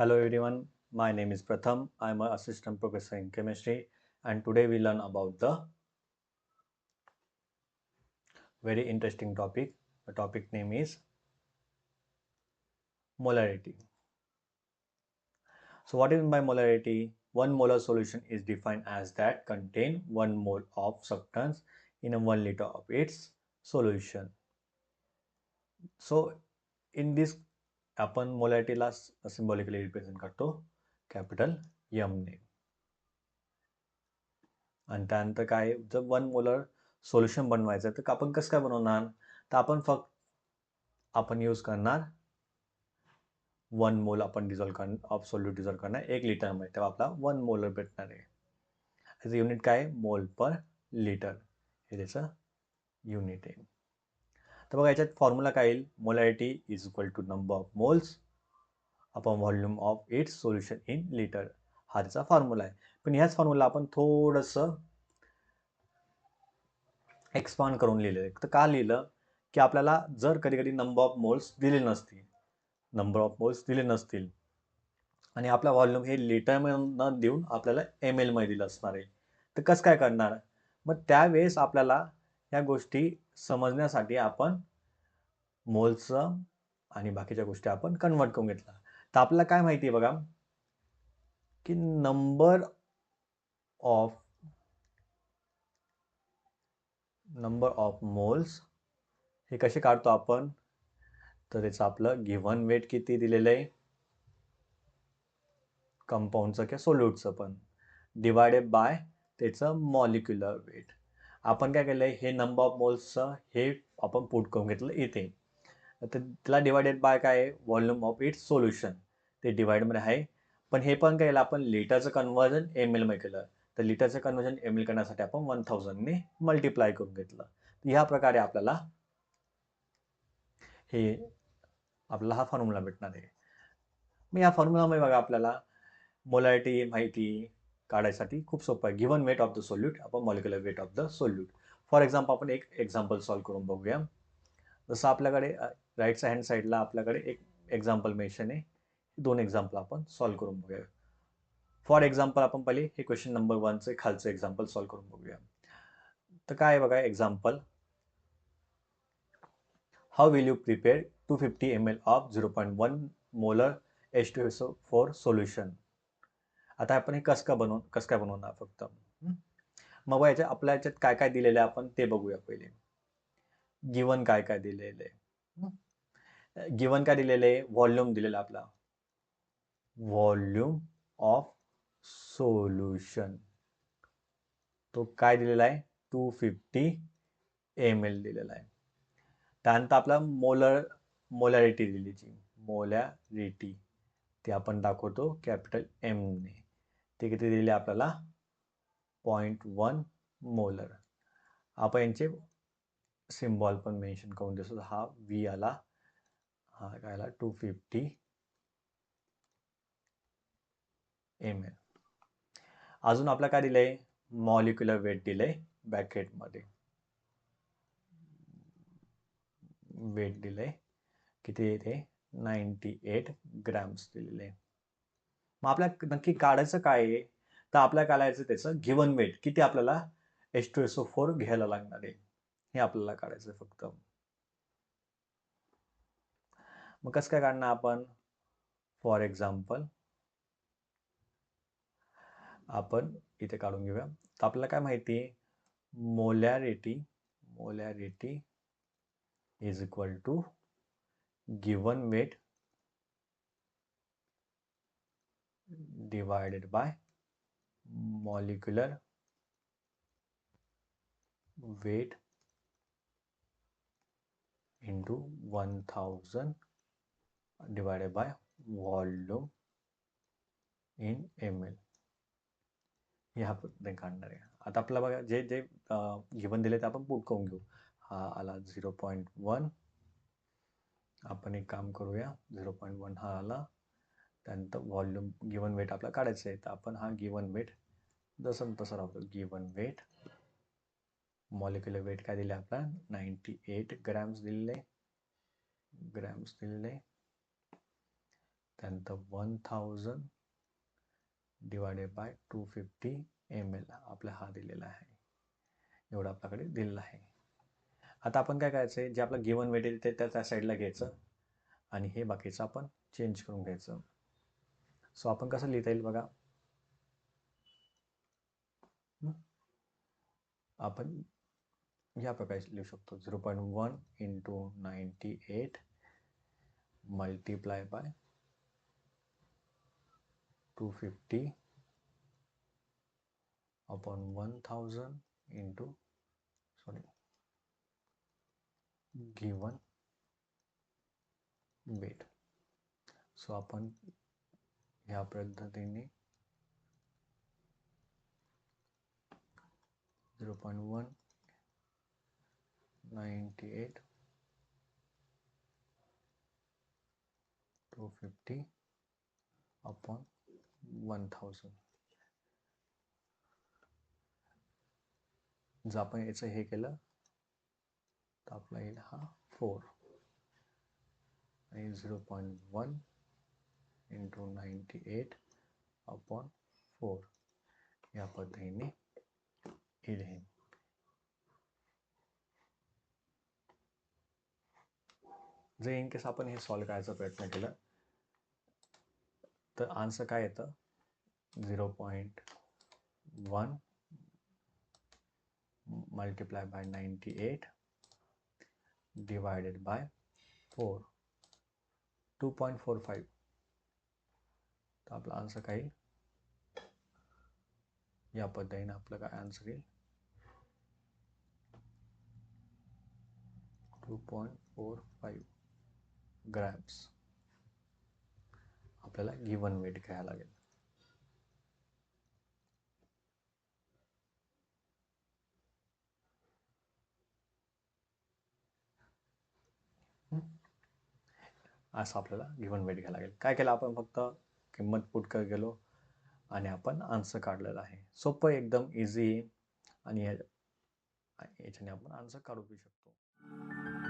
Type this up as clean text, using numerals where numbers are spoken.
Hello everyone, my name is Pratham. I am an assistant professor in chemistry and today we learn about the very interesting topic. The topic name is molarity. So what is meant by molarity? One molar solution is defined as that contain 1 mole of substance in a 1 liter of its solution. So in this आपण मोलॅरिटीला symbolically represent करतो capital M ने. आणि त्यानंतर काय जर 1 molar solution बनवायचं तर आपण कसं काय बनवणार तर आपण यूज करणार 1 मोल आपण ऑफ सोल्यूट डिझॉल्व करणार 1 लिटरमध्ये तेव्हा आपला 1 मोलर भेटणार आहे. त्याचं युनिट काय मोल पर लिटर हे त्याचं युनिट आहे. तर बघा याच्यात फॉर्म्युला काय येईल molarity is equal to number of moles upon volume of its solution in litre हा त्याचा फॉर्म्युला आहे. पण ह्याच फॉर्म्युला आपण थोडंसं एक्सपांड करून लिहिलेलं आहे. तर का लिहिलं की आपल्याला जर कधी कधी नंबर ऑफ मोल्स दिले नसतील आणि आपला व्हॉल्यूम हे लिटरमध्ये न देऊन आपल्याला एम एल मध्ये दिलं असणार आहे तर कसं काय करणार मग त्यावेळेस आपल्याला या गोष्टी समजण्यासाठी आपण मोल्सचं आणि बाकीच्या गोष्टी आपण कन्वर्ट करून घेतला. तर आपल्याला काय माहिती आहे बघा की नंबर ऑफ मोल्स हे कसे काढतो आपण तर त्याचं आपलं गिव्हन वेट किती दिलेलं आहे कंपाऊंडचं किंवा सोल्यूटचं पण डिवायडेड बाय त्याचं मॉलिक्युलर वेट. आपण काय केलंय हे नंबर ऑफ मोल्सचं हे आपण पुट करून घेतलं इथे. तर त्याला डिवायडेड बाय काय आहे व्हॉल्यूम ऑफ इट्स सोल्युशन ते डिवाइडमध्ये आहे. पण हे पण काय केलं आपण लिटरचं कन्व्हर्जन एम एल मध्ये केलं तर लिटरचं कन्व्हर्जन एम एल करण्यासाठी आपण 1000 ने मल्टिप्लाय करून घेतलं. ह्या प्रकारे आपल्याला हा फॉर्म्युला भेटणार आहे. मग या फॉर्म्युलामध्ये बघा आपल्याला मोलॅरिटी माहिती काढायसाठी खूप सोपं आहे. Given weight of the solute आपण molecular weight of the solute. For example आपण एक एक्झाम्पल सॉल्व्ह करून बघूया. जसं आपल्याकडे राईट हँड साईडला आपल्याकडे एक एक्झाम्पल मेन्शन आहे. 2 एक्झाम्पल आपण सॉल्व्ह करून बघूया. फॉर एक्झाम्पल आपण पहिले हे क्वेश्चन नंबर 1चे खालचं एक्झाम्पल सॉल्व्ह करून बघूया. तर काय आहे बघा example how will you prepare 250 ml of 0.1 molar H2SO4 solution. आता आपण हे कसं काय बनवणार फक्त मग आपल्या याच्यात काय काय दिलेलं आहे आपण ते बघूया. पहिले गिवन काय काय दिलेलं आहे. गिवन काय दिलेलं आहे व्हॉल्यूम दिलेला आपला व्हॉल्यूम ऑफ सोल्युशन तो काय दिलेला आहे 250 ml दिलेला आहे. त्यानंतर आपला मोलॅरिटी दिलेली मोलॅरिटी ते आपण दाखवतो कॅपिटल एम ने. ते किती दिले आपल्याला 0.1 मोलर. आपण यांचे सिम्बॉल पण मेन्शन करून देतो. हा व्ही आला हा काय आला 250 ml. अजून आपल्याला काय दिलंय मॉलिक्युलर वेट दिलंय ब्रॅकेटमध्ये वेट दिलंय किती इथे 98 ग्रॅम्स दिलेले. मग आपल्याला नक्की काढायचं काय आहे तर आपल्याला काढायचं त्याचं गिव्हन वेट किती आपल्याला H2SO4 घ्यायला लागणार आहे हे आपल्याला काढायचं फक्त. मग कसं काय काढणार आपण फॉर एक्झाम्पल आपण इथे काढून घेऊया. तर आपल्याला काय माहिती molarity is equal to given weight divided by molecular weight into 1000 divided by volume in ml. ह्या पद्धतीने काढणार आहे. आता आपल्याला बघा जे जे गिव्हन दिले ते आपण पुट करून घेऊ. हा आला 0.1. आपण एक काम करूया 0.1 हा आला. त्यानंतर व्हॉल्यूम गिव्हन वेट आपल्याला काढायचं आहे तर आपण हा गिव्हन वेट जसं तसं राहतो. गिव्हन वेट मॉलिक्युलर वेट काय दिले आपला 98 ग्रॅम्स दिलेले त्यानंतर 1000 डिवायडेड बाय 250 ml आपला हा दिलेला आहे. एवढं आपल्याकडे दिलेलं आहे. आता आपण काय करायचं आहे, जे आपलं गिवन वेट आहे ते त्या साईडला घ्यायचं आणि हे बाकीचं आपण चेंज करून घ्यायचं. सो आपण कसं लिहिता येईल बघा. आपण या प्रकारे लिहू शकतो. 0.1 into 98 multiply by 250 upon 1000 into given weight. So आपण ह्या पद्धतीने 0.1 98 250 अपॉन 1000. जर आपण याचं हे केलं तर आपला येईल हा 4 आणि 0.1 इंटू 98 अपॉन 4 या पद्धतीने येईल हे. जर इन केस आपण हे सॉल्व करायचा प्रयत्न केला तर आन्सर काय येतं. 0.1 मल्टिप्लाय बाय 98 डिवायडेड बाय 4 2.45. तर आपला आन्सर काय येईल. या पद्धतीने आपलं काय आन्सर येईल. 2.45 ग्रॅम्स आपल्याला गिवन वेट घ्यायला लागेल. असं आपल्याला गिवन वेट घ्यायला लागेल. काय केलं आपण, फक्त किंमत पुट करत गेलो आणि आपण आन्सर काढलेला आहे. सोपं एकदम इझी आहे आणि याच्याने आपण आन्सर काढू शकतो.